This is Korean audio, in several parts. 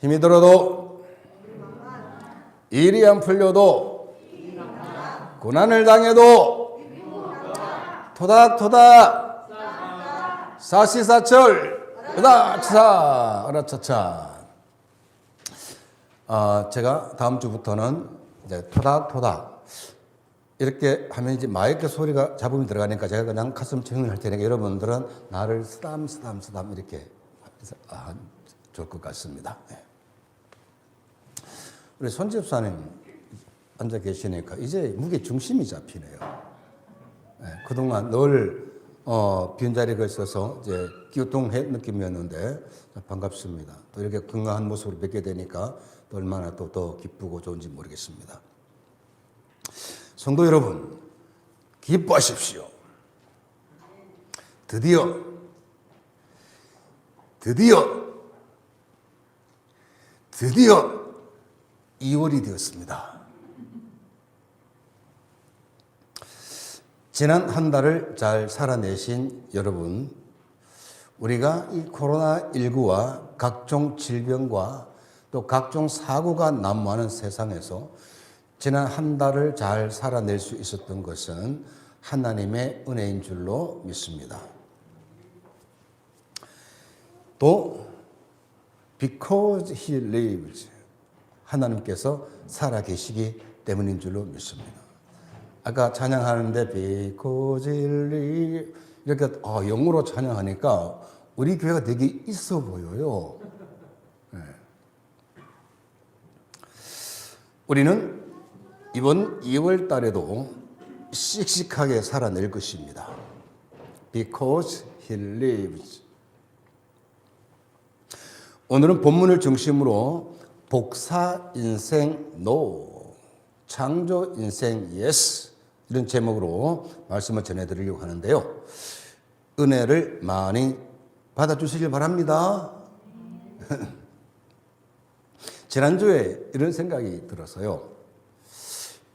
힘이 들어도 일이 안 풀려도 고난을 당해도 토닥토닥 사시사철 으라차차. 제가 다음 주부터는 이제 토닥토닥 이렇게 하면 이제 마이크 소리가 잡음이 들어가니까 제가 그냥 가슴 청을 할 테니까 여러분들은 나를 쓰담 이렇게 좋을 것 같습니다. 네. 우리 손 집사님 앉아 계시니까 이제 무게 중심이 잡히네요. 네, 그동안 늘 빈자리가 있어서 이제 기우뚱해 느낌이었는데 반갑습니다. 또 이렇게 건강한 모습으로 뵙게 되니까 또 얼마나 또 더 기쁘고 좋은지 모르겠습니다. 성도 여러분, 기뻐하십시오. 드디어 2월이 되었습니다. 지난 한 달을 잘 살아내신 여러분, 우리가 이 코로나19와 각종 질병과 또 각종 사고가 난무하는 세상에서 지난 한 달을 잘 살아낼 수 있었던 것은 하나님의 은혜인 줄로 믿습니다. 또 because he lives, 하나님께서 살아계시기 때문인 줄로 믿습니다. 아까 찬양하는데 because he lives 이렇게 영어로 찬양하니까 우리 교회가 되게 있어 보여요. 네. 우리는 이번 2월 달에도 씩씩하게 살아낼 것입니다. Because he lives. 오늘은 본문을 중심으로 복사 인생 no, 창조 인생 yes 이런 제목으로 말씀을 전해드리려고 하는데요. 은혜를 많이 받아주시길 바랍니다. 지난주에 이런 생각이 들어서요.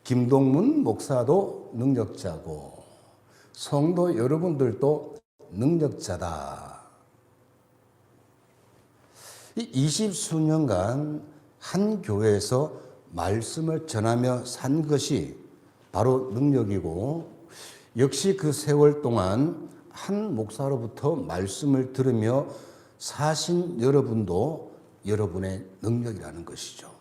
김동문 목사도 능력자고 성도 여러분들도 능력자다. 이 20수년간 한 교회에서 말씀을 전하며 산 것이 바로 능력이고 역시 그 세월 동안 한 목사로부터 말씀을 들으며 사신 여러분도 여러분의 능력이라는 것이죠.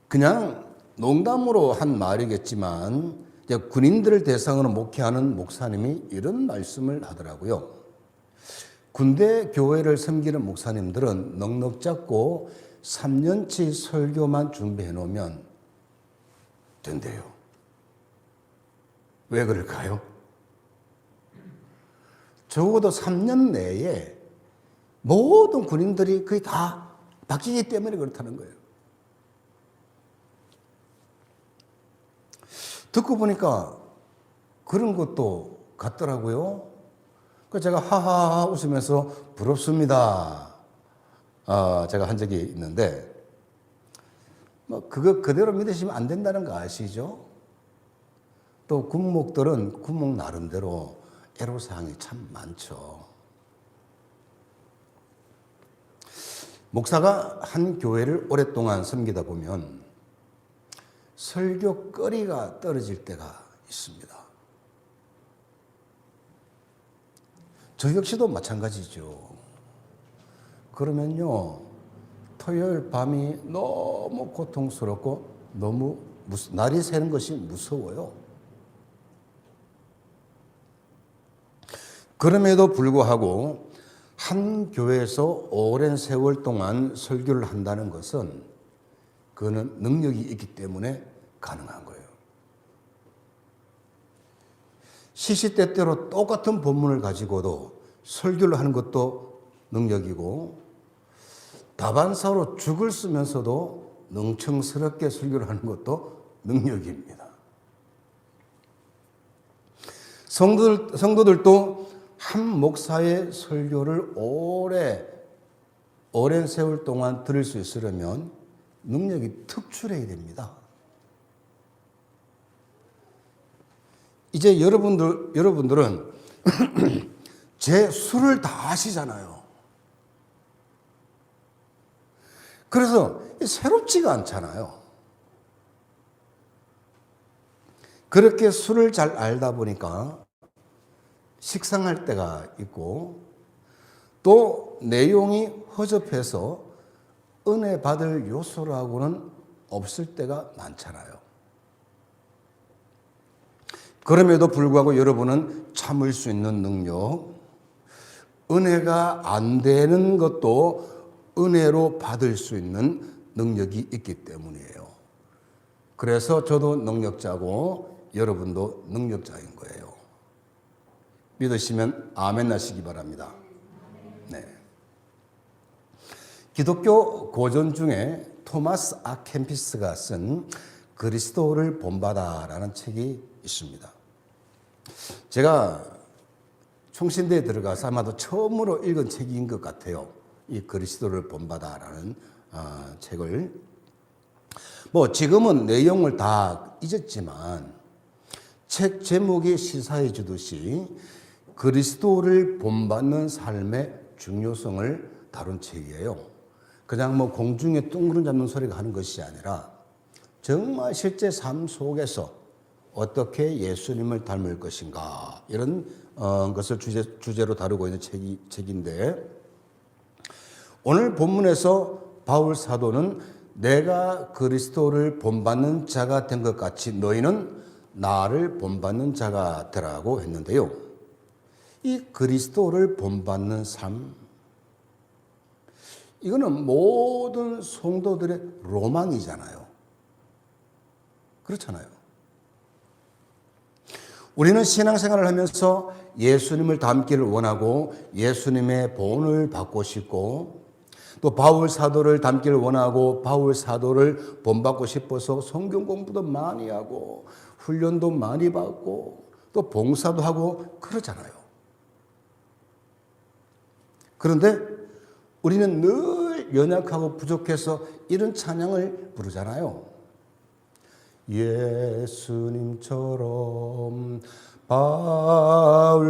그냥 농담으로 한 말이겠지만 군인들을 대상으로 목회하는 목사님이 이런 말씀을 하더라고요. 군대 교회를 섬기는 목사님들은 넉넉 잡고 3년치 설교만 준비해 놓으면 된대요. 왜 그럴까요? 적어도 3년 내에 모든 군인들이 거의 다 바뀌기 때문에 그렇다는 거예요. 듣고 보니까 그런 것도 같더라고요. 그 제가 하하하 웃으면서 부럽습니다. 제가 한 적이 있는데, 뭐 그거 그대로 믿으시면 안 된다는 거 아시죠? 또 군목들은 군목 나름대로 애로사항이 참 많죠. 목사가 한 교회를 오랫동안 섬기다 보면 설교거리가 떨어질 때가 있습니다. 저 역시도 마찬가지죠. 그러면요, 토요일 밤이 너무 고통스럽고 너무 날이 새는 것이 무서워요. 그럼에도 불구하고 한 교회에서 오랜 세월 동안 설교를 한다는 것은 그거는 능력이 있기 때문에 가능한 거예요. 시시때때로 똑같은 본문을 가지고도 설교를 하는 것도 능력이고, 다반사로 죽을 쓰면서도 능청스럽게 설교를 하는 것도 능력입니다. 성도들도 한 목사의 설교를 오랜 세월 동안 들을 수 있으려면 능력이 특출해야 됩니다. 이제 여러분들은 제 술을 다 아시잖아요. 그래서 새롭지가 않잖아요. 그렇게 술을 잘 알다 보니까 식상할 때가 있고, 또 내용이 허접해서 은혜 받을 요소라고는 없을 때가 많잖아요. 그럼에도 불구하고 여러분은 참을 수 있는 능력, 은혜가 안 되는 것도 은혜로 받을 수 있는 능력이 있기 때문이에요. 그래서 저도 능력자고 여러분도 능력자인 거예요. 믿으시면 아멘 하시기 바랍니다. 네. 기독교 고전 중에 토마스 아 캠피스가 쓴 그리스도를 본받아라는 책이 있습니다. 제가 총신대에 들어가서 아마도 처음으로 읽은 책인 것 같아요. 이 그리스도를 본받아라는 책을. 뭐 지금은 내용을 다 잊었지만 책 제목이 시사해 주듯이 그리스도를 본받는 삶의 중요성을 다룬 책이에요. 그냥 뭐 공중에 둥그런 잡는 소리가 하는 것이 아니라 정말 실제 삶 속에서 어떻게 예수님을 닮을 것인가, 이런 것을 주제로 다루고 있는 책인데, 오늘 본문에서 바울 사도는 내가 그리스도를 본받는 자가 된 것 같이 너희는 나를 본받는 자가 되라고 했는데요. 이 그리스도를 본받는 삶, 이거는 모든 성도들의 로망이잖아요. 그렇잖아요. 우리는 신앙생활을 하면서 예수님을 닮기를 원하고 예수님의 본을 받고 싶고, 또 바울 사도를 닮기를 원하고 바울 사도를 본받고 싶어서 성경 공부도 많이 하고 훈련도 많이 받고 또 봉사도 하고 그러잖아요. 그런데 우리는 늘 연약하고 부족해서 이런 찬양을 부르잖아요. 예수님처럼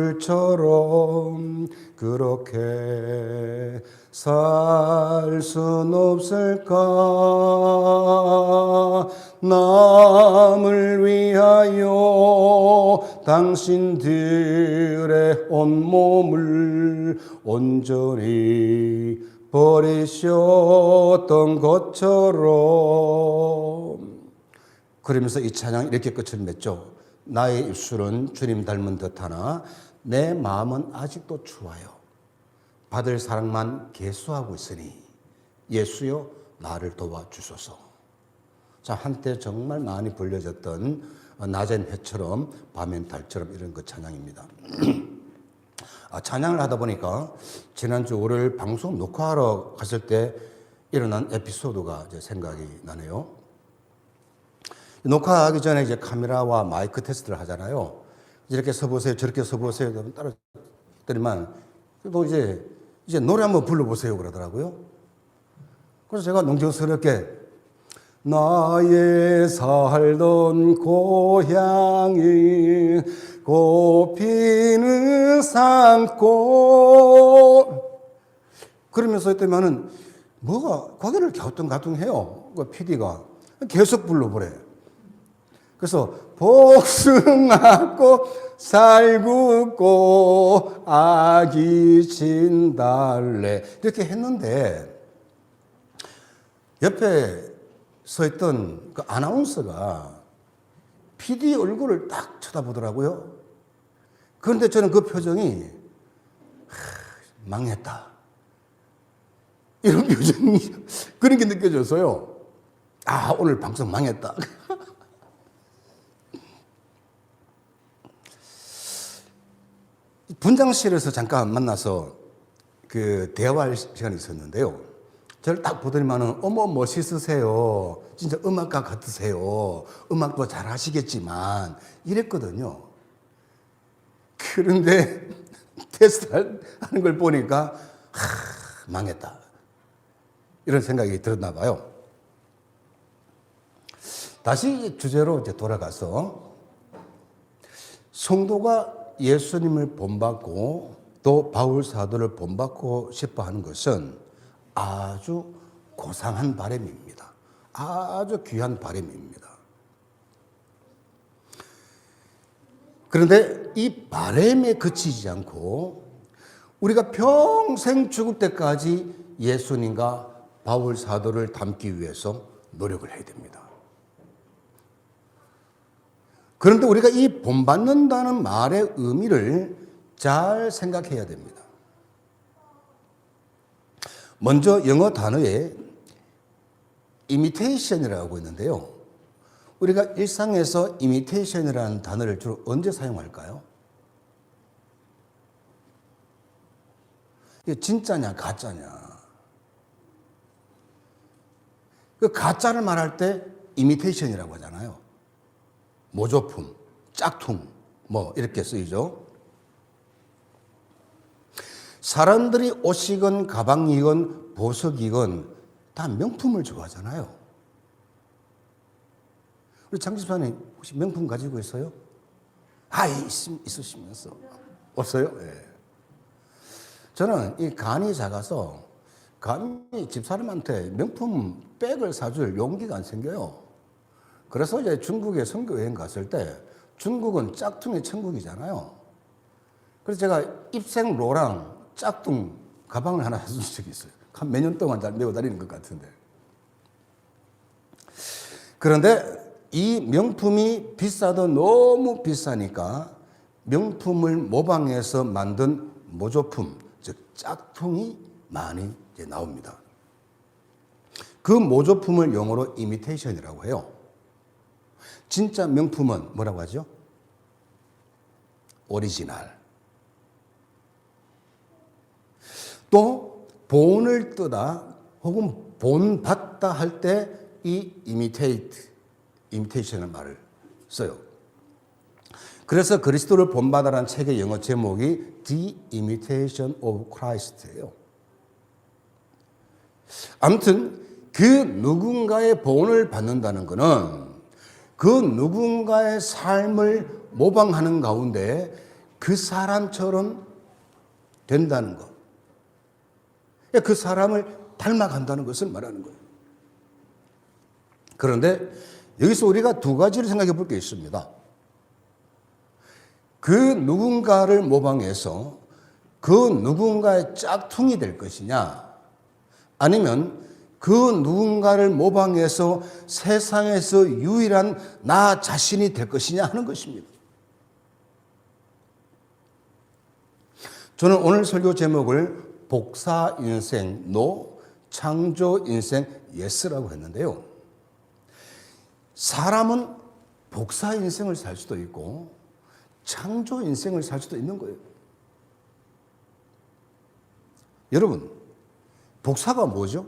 바울처럼 그렇게 살 순 없을까? 남을 위하여 당신들의 온몸을 온전히 버리셨던 것처럼. 그러면서 이 찬양 이렇게 끝을 맺죠. 나의 입술은 주님 닮은 듯하나 내 마음은 아직도 추워요. 받을 사랑만 계수하고 있으니 예수여 나를 도와주소서. 자, 한때 정말 많이 불려졌던 낮엔 해처럼 밤엔 달처럼 이런 그 찬양입니다. 찬양을 하다 보니까 지난주 월요일 방송 녹화하러 갔을 때 일어난 에피소드가 이제 생각이 나네요. 녹화하기 전에 이제 카메라와 마이크 테스트를 하잖아요. 이렇게 서보세요, 저렇게 서보세요. 따로 그랬더니만 또 이제 노래 한번 불러보세요 그러더라고요. 그래서 제가 농정스럽게 나의 살던 고향이 꽃피는 산골 그러면서 했더니만은 뭐가 고개를 갸우뚱갸우뚱해요. 그 PD가 계속 불러보래. 그래서 복숭아꽃 살구꽃 아기 진달래 이렇게 했는데 옆에 서 있던 그 아나운서가 PD 얼굴을 딱 쳐다보더라고요. 그런데 저는 그 표정이 망했다. 이런 표정이 그런 게 느껴져서요. 아, 오늘 방송 망했다. 분장실에서 잠깐 만나서 그 대화할 시간이 있었는데요. 저를 딱 보더니만은 어머 멋있으세요. 진짜 음악가 같으세요. 음악도 잘 하시겠지만 이랬거든요. 그런데 테스트 하는 걸 보니까 망했다. 이런 생각이 들었나 봐요. 다시 주제로 이제 돌아가서 성도가 예수님을 본받고 또 바울 사도를 본받고 싶어 하는 것은 아주 고상한 바람입니다. 아주 귀한 바람입니다. 그런데 이 바람에 그치지 않고 우리가 평생 죽을 때까지 예수님과 바울 사도를 닮기 위해서 노력을 해야 됩니다. 그런데 우리가 이 본받는다는 말의 의미를 잘 생각해야 됩니다. 먼저 영어 단어에 imitation이라고 있는데요. 우리가 일상에서 imitation이라는 단어를 주로 언제 사용할까요? 이게 진짜냐 가짜냐. 그 가짜를 말할 때 imitation이라고 하잖아요. 모조품, 짝퉁 뭐 이렇게 쓰이죠. 사람들이 옷이건 가방이건 보석이건 다 명품을 좋아하잖아요. 우리 장 집사님 혹시 명품 가지고 있어요? 있으시면서 없어요? 네. 저는 이 간이 작아서 감히 집사람한테 명품 백을 사줄 용기가 안 생겨요. 그래서 이제 중국에 선교 여행 갔을 때 중국은 짝퉁의 천국이잖아요. 그래서 제가 입생 로랑 짝퉁 가방을 하나 사준 적이 있어요. 한 몇 년 동안 잘 메고 다니는 것 같은데. 그런데 이 명품이 비싸도 너무 비싸니까 명품을 모방해서 만든 모조품, 즉 짝퉁이 많이 이제 나옵니다. 그 모조품을 영어로 imitation이라고 해요. 진짜 명품은 뭐라고 하죠? 오리지널. 또 본을 뜨다 혹은 본받다 할 때 이 imitation을 말을 써요. 그래서 그리스도를 본받아라는 책의 영어 제목이 The Imitation of Christ예요. 아무튼 그 누군가의 본을 받는다는 것은 그 누군가의 삶을 모방하는 가운데 그 사람처럼 된다는 것. 그 사람을 닮아간다는 것을 말하는 거예요. 그런데 여기서 우리가 두 가지를 생각해 볼 게 있습니다. 그 누군가를 모방해서 그 누군가의 짝퉁이 될 것이냐, 아니면 그 누군가를 모방해서 세상에서 유일한 나 자신이 될 것이냐 하는 것입니다. 저는 오늘 설교 제목을 복사 인생 no, 창조 인생 yes라고 했는데요. 사람은 복사 인생을 살 수도 있고 창조 인생을 살 수도 있는 거예요. 여러분, 복사가 뭐죠?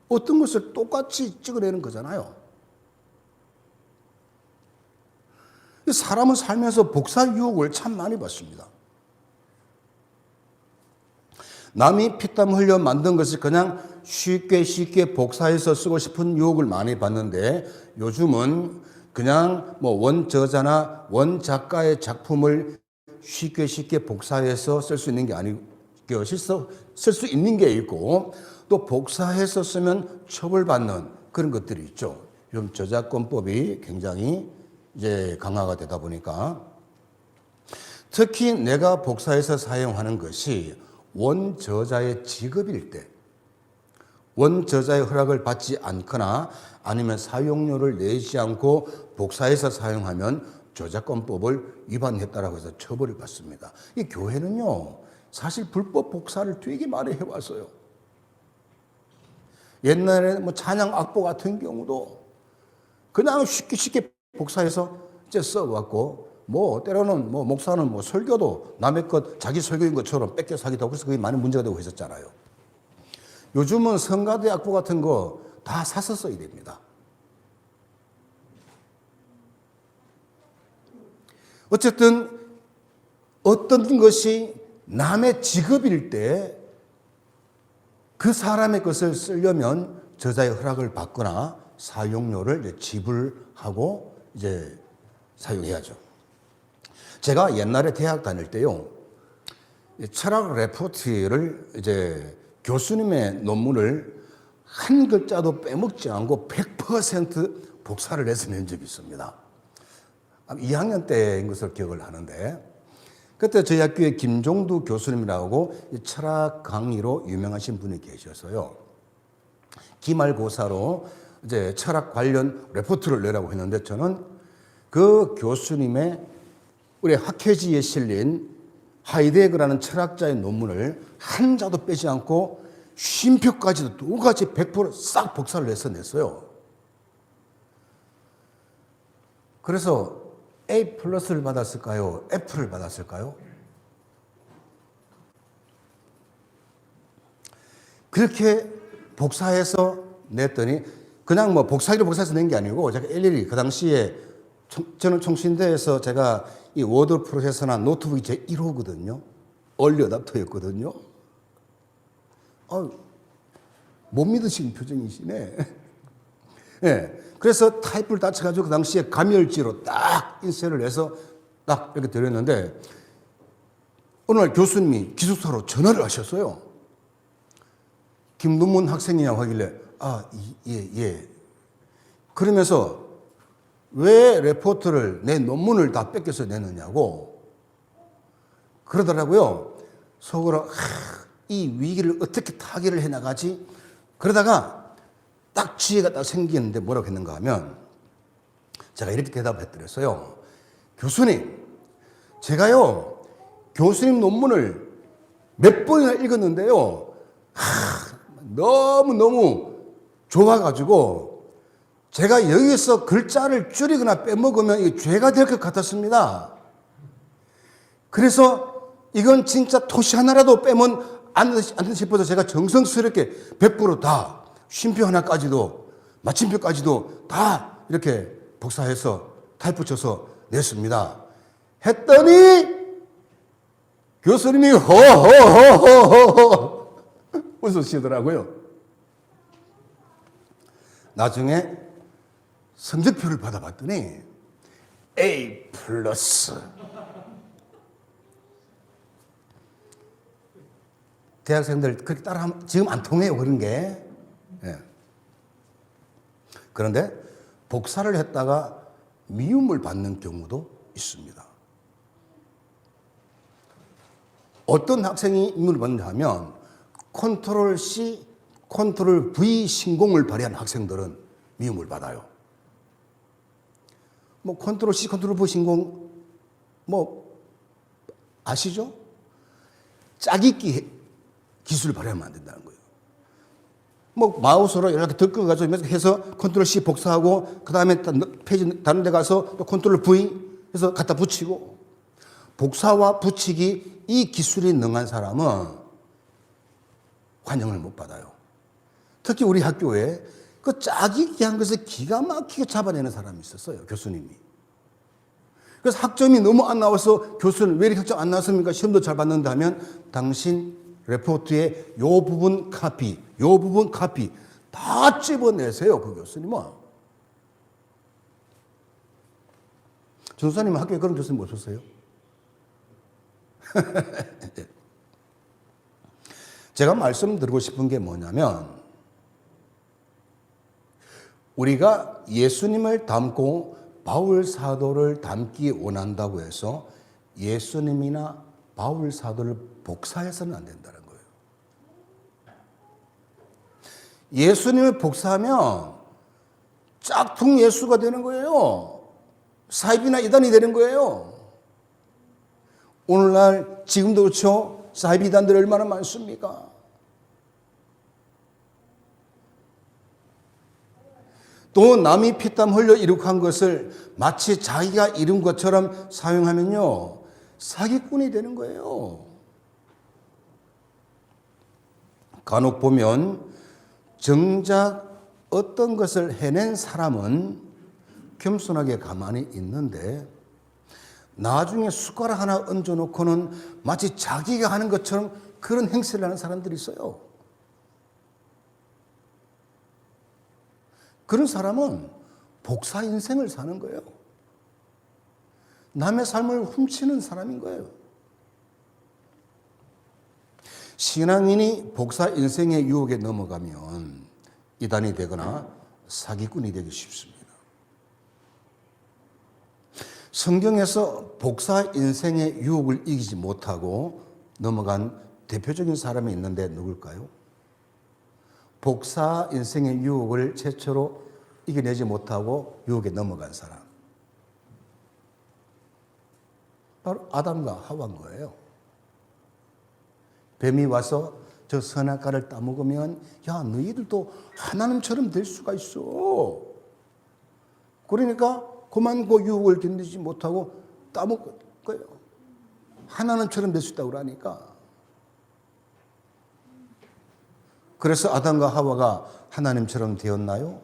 어떤 것을 똑같이 찍어내는 거잖아요. 사람은 살면서 복사 유혹을 참 많이 받습니다. 남이 피땀 흘려 만든 것을 그냥 쉽게 복사해서 쓰고 싶은 유혹을 많이 받는데, 요즘은 그냥 뭐 원저자나 원작가의 작품을 쉽게 복사해서 쓸 수 있는 게 아니고, 쓸 수 있는 게 있고, 또 복사해서 쓰면 처벌받는 그런 것들이 있죠. 요즘 저작권법이 굉장히 이제 강화가 되다 보니까, 특히 내가 복사해서 사용하는 것이 원저자의 직업일 때, 원저자의 허락을 받지 않거나 아니면 사용료를 내지 않고 복사해서 사용하면 저작권법을 위반했다라고 해서 처벌을 받습니다. 이 교회는요, 사실 불법 복사를 되게 많이 해왔어요. 옛날에 뭐 찬양 악보 같은 경우도 그냥 쉽게 복사해서 이제 써왔고, 뭐 때로는 뭐 목사는 뭐 설교도 남의 것 자기 설교인 것처럼 뺏겨서 하기도 하고, 그래서 그게 많이 문제가 되고 있었잖아요. 요즘은 성가대 악보 같은 거 다 사서 써야 됩니다. 어쨌든 어떤 것이 남의 직업일 때 그 사람의 것을 쓰려면 저자의 허락을 받거나 사용료를 이제 지불하고 이제 사용해야죠. 제가 옛날에 대학 다닐 때요, 철학 레포트를 이제 교수님의 논문을 한 글자도 빼먹지 않고 100% 복사를 해서 낸 적이 있습니다. 2학년 때인 것을 기억을 하는데, 그때 저희 학교에 김종두 교수님이라고 철학 강의로 유명하신 분이 계셔서요, 기말고사로 이제 철학 관련 레포트를 내라고 했는데, 저는 그 교수님의 우리 학회지에 실린 하이데거라는 철학자의 논문을 한 자도 빼지 않고 쉼표까지도 똑같이 100%싹 복사를 해서 냈어요. 그래서 A+를 받았을까요? F를 받았을까요? 그렇게 복사해서 냈더니, 그냥 뭐 복사기로 복사해서 낸 게 아니고, 제가 일일이 그 당시에 저는 총신대에서 제가 이 워드 프로세서나 노트북이 제 1호거든요. 얼리 어답터였거든요. 못 믿으시는 표정이시네. 네. 그래서 타입을 다 쳐가지고 그 당시에 감열지로 딱 인쇄를 해서 딱 이렇게 드렸는데, 어느 날 교수님이 기숙사로 전화를 하셨어요. 김동문 학생이냐고 하길래, 예. 그러면서 왜 레포트를, 내 논문을 다 뺏겨서 내느냐고 그러더라고요. 속으로 이 위기를 어떻게 타개를 해나가지? 그러다가 딱 지혜가 딱 생기는데 뭐라고 했는가 하면, 제가 이렇게 대답했더랬어요. 교수님, 제가요 교수님 논문을 몇 번이나 읽었는데요, 너무 좋아가지고 제가 여기서 글자를 줄이거나 빼먹으면 이게 죄가 될 것 같았습니다. 그래서 이건 진짜 토시 하나라도 빼면 안 돼 싶어서 제가 정성스럽게 100% 쉼표 하나까지도 마침표까지도 다 이렇게 복사해서 타입 붙여서 냈습니다. 했더니 교수님이 호호호호호 웃으시더라고요. 나중에 성적표를 받아봤더니 A+. 대학생들 그렇게 따라하면 지금 안 통해요, 그런 게. 예. 그런데 복사를 했다가 미움을 받는 경우도 있습니다. 어떤 학생이 미움을 받는가 하면, 컨트롤 C, 컨트롤 V 신공을 발휘한 학생들은 미움을 받아요. 뭐 컨트롤 C, 컨트롤 V 신공 뭐 아시죠? 짜깁기 기술을 발휘하면 안 된다는 거예요. 뭐 마우스로 이렇게 덜끌어가지고 해서 컨트롤 C 복사하고, 그 다음에 페이지 다른 데 가서 또 컨트롤 V 해서 갖다 붙이고, 복사와 붙이기 이 기술이 능한 사람은 환영을 못 받아요. 특히 우리 학교에 그 짜깁기 한 것을 기가 막히게 잡아내는 사람이 있었어요, 교수님이. 그래서 학점이 너무 안 나와서 교수는 왜 이렇게 학점 안 나왔습니까? 시험도 잘 봤는데 하면 당신 레포트에 요 부분 카피, 요 부분 카피 다 집어내세요. 그 교수님은. 전도사님 학교에 그런 교수님 오셨어요? 제가 말씀드리고 싶은 게 뭐냐면 우리가 예수님을 닮고 바울 사도를 닮기 원한다고 해서 예수님이나 바울 사도를 복사해서는 안 된다는 거예요. 예수님을 복사하면 짝퉁 예수가 되는 거예요. 사이비나 이단이 되는 거예요. 오늘날 지금도 그렇죠. 사이비 이단들이 얼마나 많습니까? 또 남이 피땀 흘려 이룩한 것을 마치 자기가 이룬 것처럼 사용하면요, 사기꾼이 되는 거예요. 간혹 보면 정작 어떤 것을 해낸 사람은 겸손하게 가만히 있는데 나중에 숟가락 하나 얹어놓고는 마치 자기가 하는 것처럼 그런 행세를 하는 사람들이 있어요. 그런 사람은 복사 인생을 사는 거예요. 남의 삶을 훔치는 사람인 거예요. 신앙인이 복사 인생의 유혹에 넘어가면 이단이 되거나 사기꾼이 되기 쉽습니다. 성경에서 복사 인생의 유혹을 이기지 못하고 넘어간 대표적인 사람이 있는데 누굴까요? 복사 인생의 유혹을 최초로 이겨내지 못하고 유혹에 넘어간 사람. 바로 아담과 하와인 거예요. 뱀이 와서 저 선악과를 따먹으면 야 너희들도 하나님처럼 될 수가 있어. 그러니까 그만 그 유혹을 견디지 못하고 따먹을 거예요. 하나님처럼 될 수 있다고 그러니까. 그래서 아담과 하와가 하나님처럼 되었나요?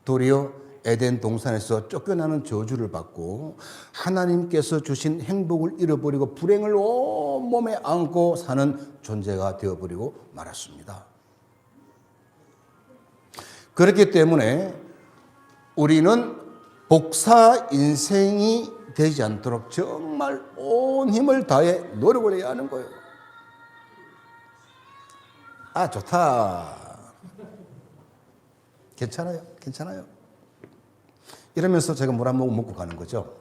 도리어 에덴 동산에서 쫓겨나는 저주를 받고 하나님께서 주신 행복을 잃어버리고 불행을 온몸에 안고 사는 존재가 되어버리고 말았습니다. 그렇기 때문에 우리는 복사 인생이 되지 않도록 정말 온 힘을 다해 노력을 해야 하는 거예요. 아, 좋다. 괜찮아요. 괜찮아요. 이러면서 제가 물 한 모금 먹고 가는 거죠.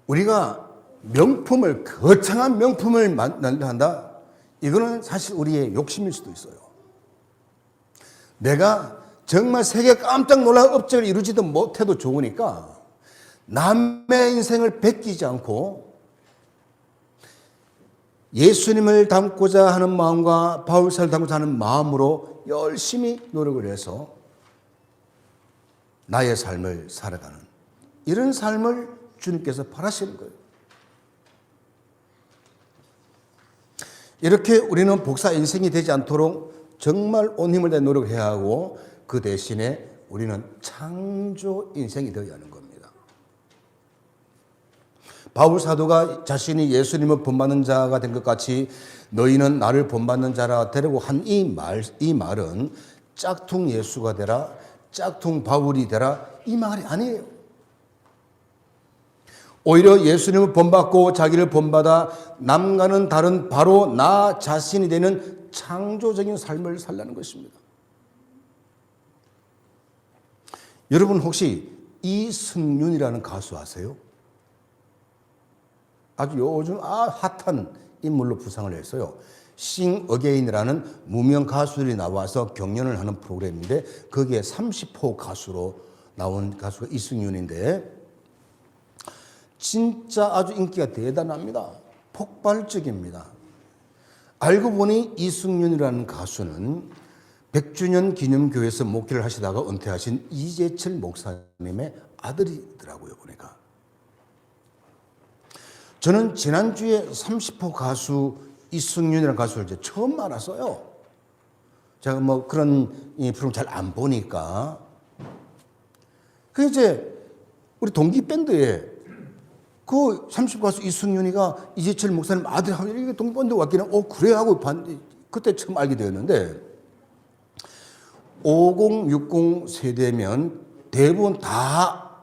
우리가 명품을, 거창한 명품을 만들려 한다? 이거는 사실 우리의 욕심일 수도 있어요. 내가 정말 세계 깜짝 놀랄 업적을 이루지도 못해도 좋으니까 남의 인생을 베끼지 않고 예수님을 닮고자 하는 마음과 바울사를 닮고자 하는 마음으로 열심히 노력을 해서 나의 삶을 살아가는 이런 삶을 주님께서 바라시는 거예요. 이렇게 우리는 복사 인생이 되지 않도록 정말 온 힘을 다해 노력해야 하고 그 대신에 우리는 창조 인생이 되어야 하는 겁니다. 바울 사도가 자신이 예수님을 본받는 자가 된 것 같이 너희는 나를 본받는 자라 되려고 한 이 말은 짝퉁 예수가 되라, 짝퉁 바울이 되라 이 말이 아니에요. 오히려 예수님을 본받고 자기를 본받아 남과는 다른 바로 나 자신이 되는 창조적인 삶을 살라는 것입니다. 여러분 혹시 이승윤이라는 가수 아세요? 아주 요즘 핫한 인물로 부상을 했어요. 싱 어게인이라는 무명 가수들이 나와서 경연을 하는 프로그램인데 거기에 30호 가수로 나온 가수가 이승윤인데 진짜 아주 인기가 대단합니다. 폭발적입니다. 알고 보니 이승윤이라는 가수는 100주년 기념교회에서 목회를 하시다가 은퇴하신 이재철 목사님의 아들이더라고요, 보니까. 저는 지난주에 30호 가수 이승윤이라는 가수를 이제 처음 알았어요. 제가 뭐 그런 이 프로그램 잘 안 보니까. 그 이제 우리 동기 밴드에 그 30가수 이승윤이가 이재철 목사님 아들 하면 이게 동기 밴드 왔기는 그래 하고 그때 처음 알게 되었는데 50, 60 세대면 대부분 다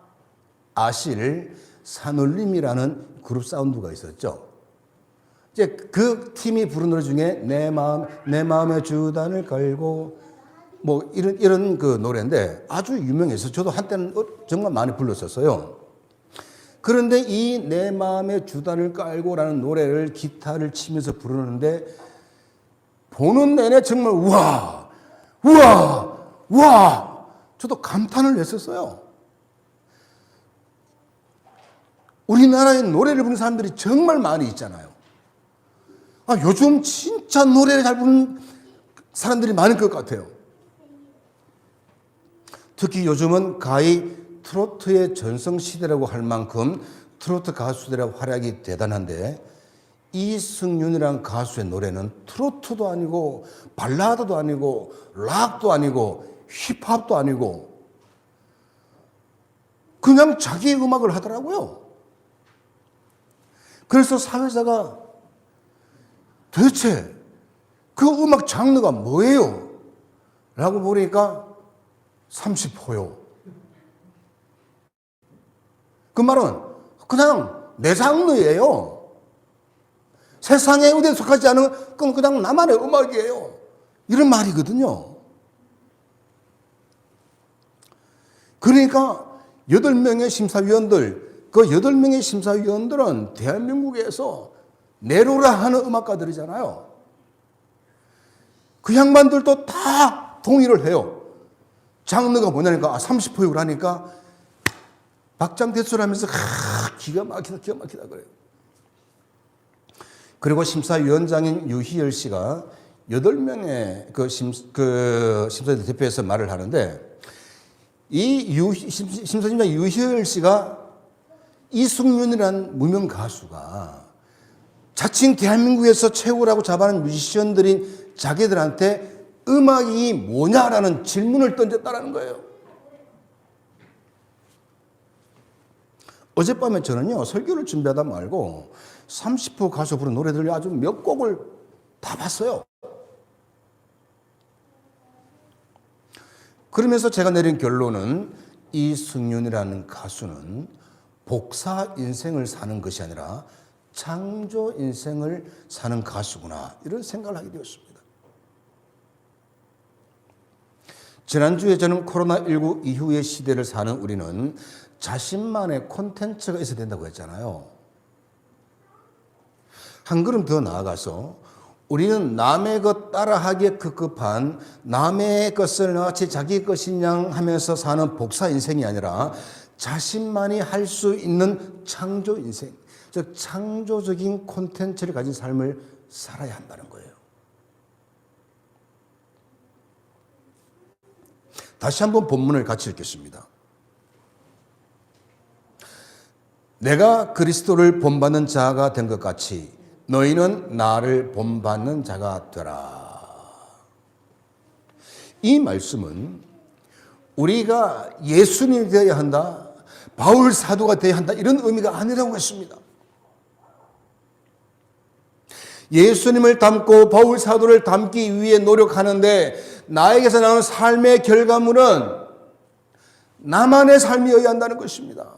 아실 산울림이라는 그룹 사운드가 있었죠. 이제 그 팀이 부른 노래 중에 내 마음의 주단을 걸고 뭐 이런 그 노래인데 아주 유명해서 저도 한때는 정말 많이 불렀었어요. 그런데 이 내 마음의 주단을 깔고라는 노래를 기타를 치면서 부르는데 보는 내내 정말 우와 저도 감탄을 했었어요. 우리나라에 노래를 부르는 사람들이 정말 많이 있잖아요. 요즘 진짜 노래를 잘 부르는 사람들이 많을 것 같아요. 특히 요즘은 가히 트로트의 전성시대라고 할 만큼 트로트 가수들의 활약이 대단한데 이승윤이라는 가수의 노래는 트로트도 아니고 발라드도 아니고 락도 아니고 힙합도 아니고 그냥 자기의 음악을 하더라고요. 그래서 사회자가 도대체 그 음악 장르가 뭐예요? 라고 보니까 30호요. 그 말은 그냥 내 장르예요. 세상의 의대에 속하지 않은 건 그냥 나만의 음악이에요. 이런 말이거든요. 그러니까 8명의 심사위원들, 그 8명의 심사위원들은 대한민국에서 내로라 하는 음악가들이잖아요. 그 양반들도 다 동의를 해요. 장르가 뭐냐니까 30호역을 하니까 박장대소를 하면서 기가 막히다 그래요. 그리고 심사위원장인 유희열 씨가 8명의 그 심사위원 대표해서 말을 하는데 이 심사위원장 유희열 씨가 이승윤이라는 무명 가수가 자칭 대한민국에서 최고라고 자부하는 뮤지션들인 자기들한테 음악이 뭐냐라는 질문을 던졌다는 거예요. 어젯밤에 저는요, 설교를 준비하다 말고 30호 가수 부른 노래들 아주 몇 곡을 다 봤어요. 그러면서 제가 내린 결론은 이승윤이라는 가수는 복사 인생을 사는 것이 아니라 창조 인생을 사는 가수구나, 이런 생각을 하게 되었습니다. 지난주에 저는 코로나19 이후의 시대를 사는 우리는 자신만의 콘텐츠가 있어야 된다고 했잖아요. 한 걸음 더 나아가서 우리는 남의 것 따라하기에 급급한 남의 것을 마치 자기 것인 양 하면서 사는 복사 인생이 아니라 자신만이 할 수 있는 창조 인생, 즉 창조적인 콘텐츠를 가진 삶을 살아야 한다는 거예요. 다시 한번 본문을 같이 읽겠습니다. 내가 그리스도를 본받는 자가 된 것 같이 너희는 나를 본받는 자가 되라. 이 말씀은 우리가 예수님이 되어야 한다, 바울 사도가 되어야 한다, 이런 의미가 아니라고 했습니다. 예수님을 닮고 바울 사도를 닮기 위해 노력하는데 나에게서 나오는 삶의 결과물은 나만의 삶이어야 한다는 것입니다.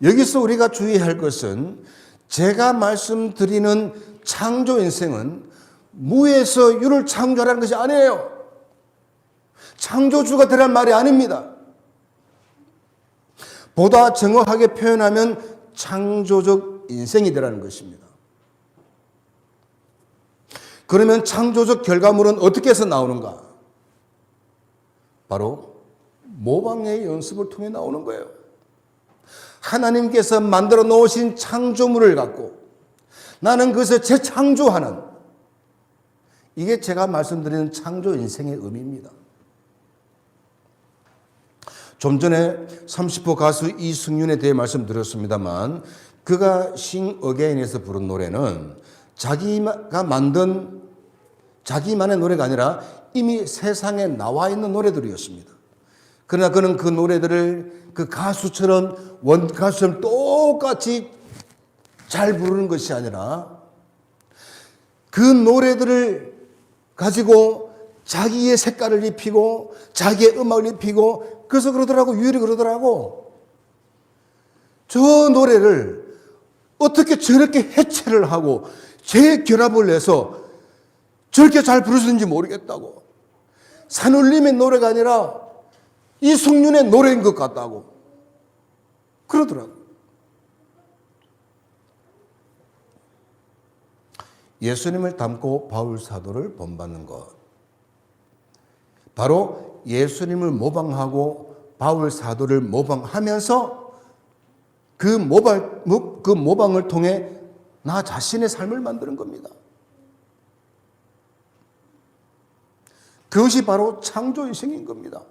여기서 우리가 주의해야 할 것은 제가 말씀드리는 창조 인생은 무에서 유를 창조하라는 것이 아니에요. 창조주가 되라는 말이 아닙니다. 보다 정확하게 표현하면 창조적 인생이 되라는 것입니다. 그러면 창조적 결과물은 어떻게 해서 나오는가? 바로 모방의 연습을 통해 나오는 거예요. 하나님께서 만들어 놓으신 창조물을 갖고 나는 그것을 재창조하는, 이게 제가 말씀드리는 창조 인생의 의미입니다. 좀 전에 30호 가수 이승윤에 대해 말씀드렸습니다만 그가 Sing Again에서 부른 노래는 자기가 만든 자기만의 노래가 아니라 이미 세상에 나와 있는 노래들이었습니다. 그러나 그는 그 노래들을 그 가수처럼 원가수처럼 똑같이 잘 부르는 것이 아니라 그 노래들을 가지고 자기의 색깔을 입히고 자기의 음악을 입히고 그래서 그러더라고. 유일이 그러더라고. 저 노래를 어떻게 저렇게 해체를 하고 재결합을 해서 저렇게 잘 부르시는지 모르겠다고. 산울림의 노래가 아니라 이승윤의 노래인 것 같다고 그러더라고. 예수님을 닮고 바울 사도를 본받는 것. 바로 예수님을 모방하고 바울 사도를 모방하면서 그 모방을 통해 나 자신의 삶을 만드는 겁니다. 그것이 바로 창조인생인 겁니다.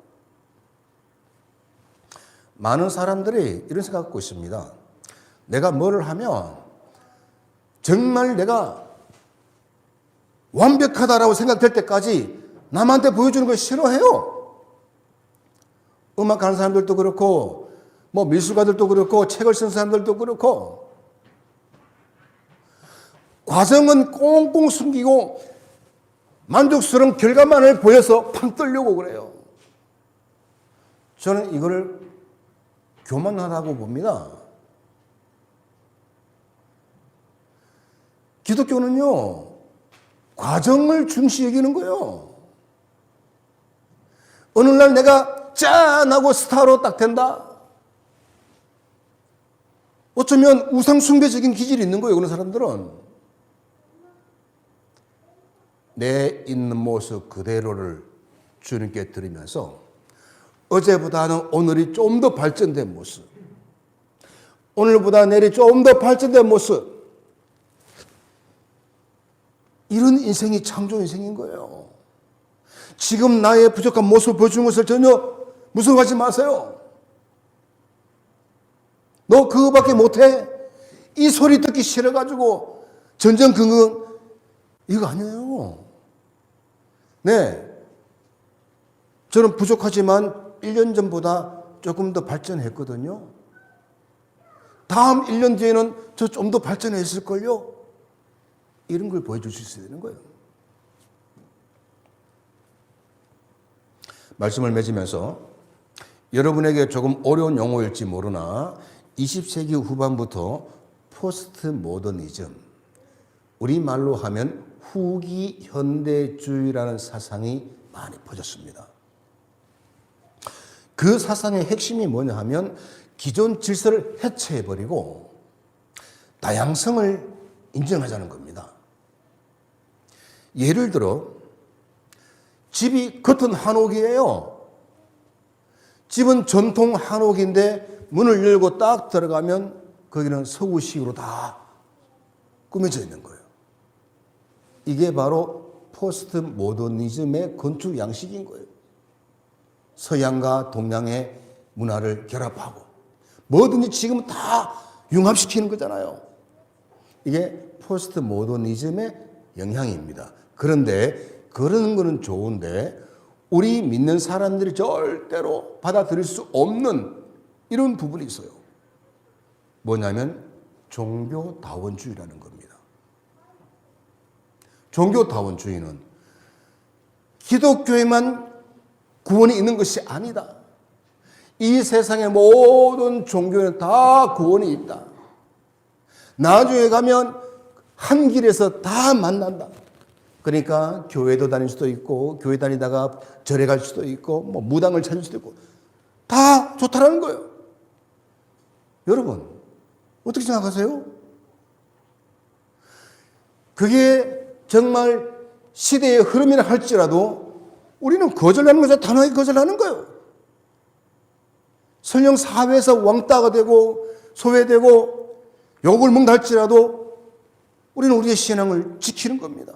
많은 사람들이 이런 생각 갖고 있습니다. 내가 뭐를 하면 정말 내가 완벽하다라고 생각될 때까지 남한테 보여주는 걸 싫어해요. 음악하는 사람들도 그렇고 뭐 미술가들도 그렇고 책을 쓴 사람들도 그렇고 과정은 꽁꽁 숨기고 만족스러운 결과만을 보여서 팡 뜨려고 그래요. 저는 이거를 교만하다고 봅니다. 기독교는요, 과정을 중시 여기는 거예요. 어느 날 내가 짠 하고 스타로 딱 된다. 어쩌면 우상숭배적인 기질이 있는 거예요, 그런 사람들은. 내 있는 모습 그대로를 주님께 드리면서 어제보다는 오늘이 좀 더 발전된 모습, 오늘보다 내일이 좀 더 발전된 모습, 이런 인생이 창조 인생인 거예요. 지금 나의 부족한 모습을 보여주는 것을 전혀 무서워하지 마세요. 너 그거밖에 못해? 이 소리 듣기 싫어가지고 전전긍긍, 이거 아니에요. 네, 저는 부족하지만 1년 전보다 조금 더 발전했거든요. 다음 1년 뒤에는 저 좀 더 발전했을걸요. 이런 걸 보여줄 수 있어야 되는 거예요. 말씀을 맺으면서 여러분에게 조금 어려운 용어일지 모르나 20세기 후반부터 포스트 모더니즘, 우리말로 하면 후기 현대주의라는 사상이 많이 퍼졌습니다. 그 사상의 핵심이 뭐냐 하면 기존 질서를 해체해버리고 다양성을 인정하자는 겁니다. 예를 들어 집이 겉은 한옥이에요. 집은 전통 한옥인데 문을 열고 딱 들어가면 거기는 서구식으로 다 꾸며져 있는 거예요. 이게 바로 포스트 모더니즘의 건축 양식인 거예요. 서양과 동양의 문화를 결합하고 뭐든지 지금 다 융합시키는 거잖아요. 이게 포스트 모더니즘의 영향입니다. 그런데 그러는 거는 좋은데 우리 믿는 사람들이 절대로 받아들일 수 없는 이런 부분이 있어요. 뭐냐면 종교다원주의라는 겁니다. 종교다원주의는 기독교에만 구원이 있는 것이 아니다. 이 세상의 모든 종교에는 다 구원이 있다. 나중에 가면 한 길에서 다 만난다. 그러니까 교회도 다닐 수도 있고 교회 다니다가 절에 갈 수도 있고 뭐 무당을 찾을 수도 있고 다 좋다라는 거예요. 여러분 어떻게 생각하세요? 그게 정말 시대의 흐름이라 할지라도 우리는 거절하는 것에 단호하게 거절하는 거예요. 설령 사회에서 왕따가 되고 소외되고 욕을 먹는다 할지라도 우리는 우리의 신앙을 지키는 겁니다.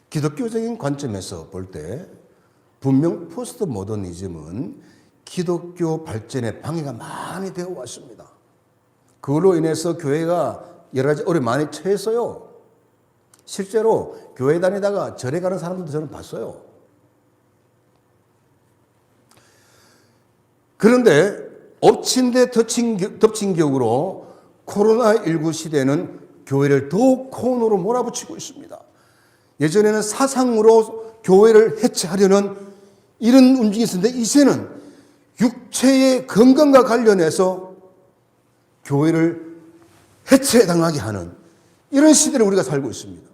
기독교적인 관점에서 볼 때 분명 포스트 모더니즘은 기독교 발전에 방해가 많이 되어 왔습니다. 그걸로 인해서 교회가 여러 가지 어려움이 많이 처했어요. 실제로 교회 다니다가 절에 가는 사람들도 저는 봤어요. 그런데 엎친 데 덮친 격으로 코로나19 시대는 교회를 더욱 코너로 몰아붙이고 있습니다. 예전에는 사상으로 교회를 해체하려는 이런 움직임이 있었는데 이제는 육체의 건강과 관련해서 교회를 해체당하게 하는 이런 시대를 우리가 살고 있습니다.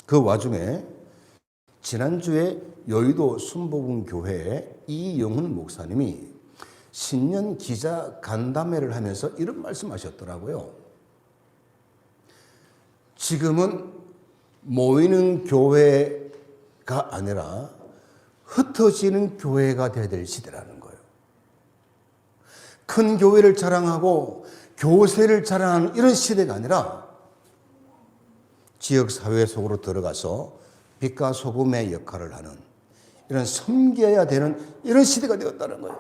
그 와중에 지난주에 여의도 순복음교회 이영훈 목사님이 신년 기자 간담회를 하면서 이런 말씀하셨더라고요. 지금은 모이는 교회가 아니라 흩어지는 교회가 되어야 될 시대라는 거예요. 큰 교회를 자랑하고 교세를 자랑하는 이런 시대가 아니라 지역사회 속으로 들어가서 빛과 소금의 역할을 하는 이런 섬겨야 되는 이런 시대가 되었다는 거예요.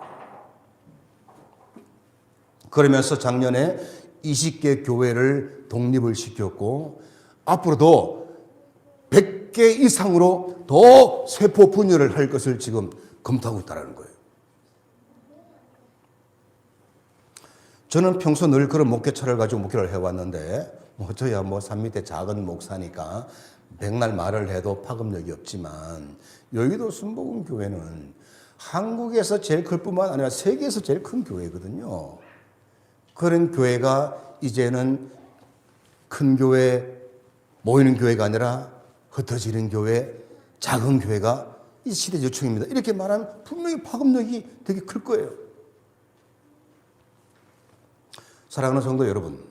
그러면서 작년에 20개 교회를 독립을 시켰고 앞으로도 100개 이상으로 더 세포 분열을 할 것을 지금 검토하고 있다는 거예요. 저는 평소 늘 그런 목회차를 가지고 목회를 해왔는데 저야 산 밑에 작은 목사니까 백날 말을 해도 파급력이 없지만 여의도 순복음교회는 한국에서 제일 클 뿐만 아니라 세계에서 제일 큰 교회거든요. 그런 교회가 이제는 큰 교회, 모이는 교회가 아니라 흩어지는 교회, 작은 교회가 이 시대 요청입니다. 이렇게 말하면 분명히 파급력이 되게 클 거예요. 사랑하는 성도 여러분,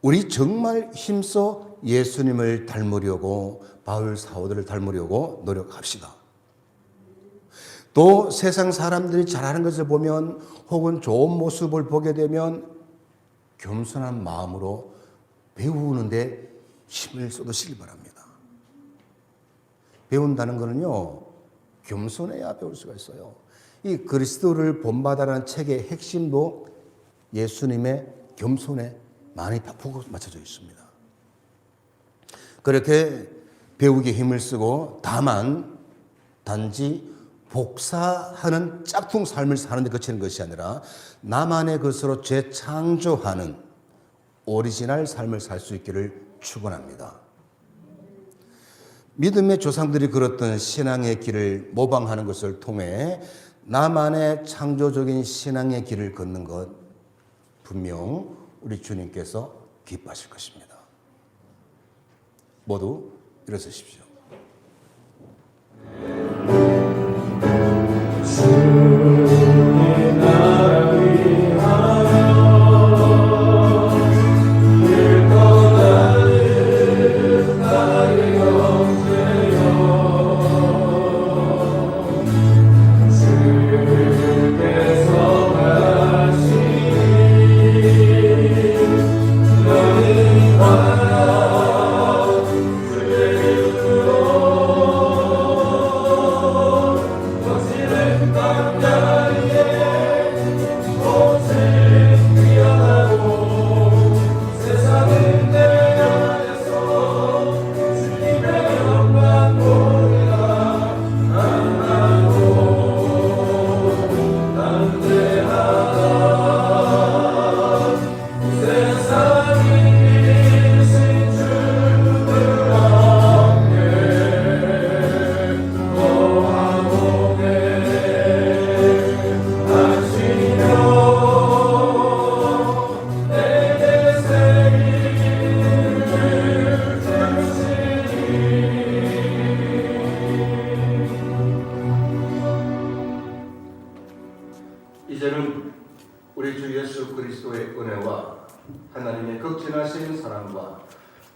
우리 정말 힘써 예수님을 닮으려고 바울 사도들을 닮으려고 노력합시다. 또 세상 사람들이 잘하는 것을 보면 혹은 좋은 모습을 보게 되면 겸손한 마음으로 배우는데 힘을 쏟으시기 바랍니다. 배운다는 것은요, 겸손해야 배울 수가 있어요. 이 그리스도를 본받아라는 책의 핵심도 예수님의 겸손에 많이 포커스 맞춰져 있습니다. 그렇게 배우기에 힘을 쓰고 다만 단지 복사하는 짝퉁 삶을 사는 데 그치는 것이 아니라 나만의 것으로 재창조하는 오리지널 삶을 살 수 있기를 축원합니다. 믿음의 조상들이 걸었던 신앙의 길을 모방하는 것을 통해 나만의 창조적인 신앙의 길을 걷는 것 분명 우리 주님께서 기뻐하실 것입니다. 모두 일어서십시오. 주의 나라 위하여 길 떠나는 나의 영세여 주께서 가시니 너는 와라 주의 이름으로 거칠은 강다리에 고생 귀환하고 세상은 내 안에서 주님의 영광 보리라 하나도 담대하다 세상이 이신 주를 함께 거하오네 하시며 내게 새 이름을 주시니 이제는 우리 주 예수 그리스도의 은혜와 하나님의 극진하신 사랑과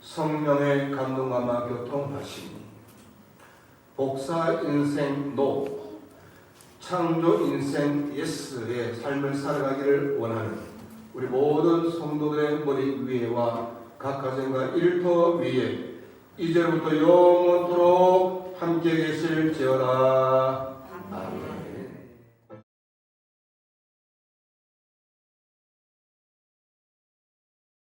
성령의 감동감화 교통하심이 복사 인생 노 창조 인생 예스의 삶을 살아가기를 원하는 우리 모든 성도들의 머리 위에와 각 가정과 일터 위에 이제부터 영원토록 함께 계실지어다.